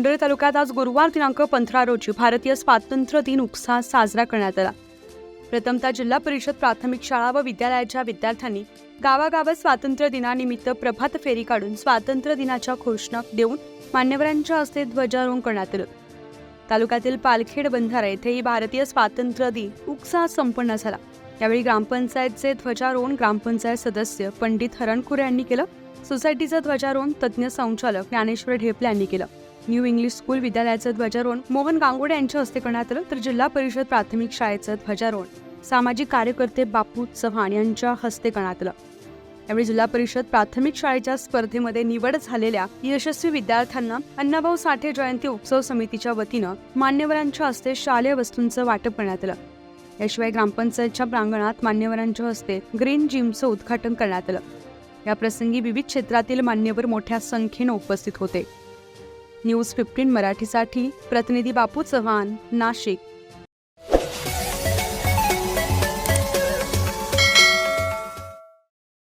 दिंडोरी तालुक्यात आज गुरुवार दिनांक 15 रोजी भारतीय स्वातंत्र्य दिन उत्साहात साजरा करण्यात आला। प्रथमतः जिल्हा परिषद प्राथमिक शाळा व विद्यालयाच्या विद्यार्थ्यांनी गावागावात स्वातंत्र्य दिनानिमित्त प्रभात फेरी काढून स्वातंत्र्य दिनाच्या घोषणा देऊन मान्यवरांच्या हस्ते ध्वजारोहण करण्यात आलं। तालुक्यातील पालखेड बंधारा येथेही भारतीय स्वातंत्र्य दिन उत्साहात संपन्न झाला। यावेळी ग्रामपंचायतचे ध्वजारोहण ग्रामपंचायत सदस्य पंडित हरणखुरे यांनी केलं। सोसायटीचं ध्वजारोहण तज्ज्ञ संचालक ज्ञानेश्वर ढेपले यांनी केलं। न्यू इंग्लिश स्कूल विद्यालयाचं ध्वजारोहण मोहन गांगोडे यांच्या हस्ते करण्यात आलं, तर जिल्हा परिषद प्राथमिक शाळेचं ध्वजारोहण सामाजिक कार्यकर्ते बापू चव्हाण यांच्या हस्ते करण्यात आलं। यावेळी जिल्हा परिषद प्राथमिक शाळेच्या स्पर्धेमध्ये निवड झालेल्या यशस्वी विद्यार्थ्यांना अण्णाभाऊ साठे जयंती उत्सव समितीच्या वतीनं मान्यवरांच्या हस्ते शालेय वस्तूंचं वाटप करण्यात आलं। याशिवाय ग्रामपंचायतच्या प्रांगणात मान्यवरांच्या हस्ते ग्रीन जिमचं उद्घाटन करण्यात आलं। या प्रसंगी विविध क्षेत्रातील मान्यवर मोठ्या संख्येनं उपस्थित होते। न्यूज 15 मराठीसाठी प्रतिनिधी बापू चव्हाण, नाशिक।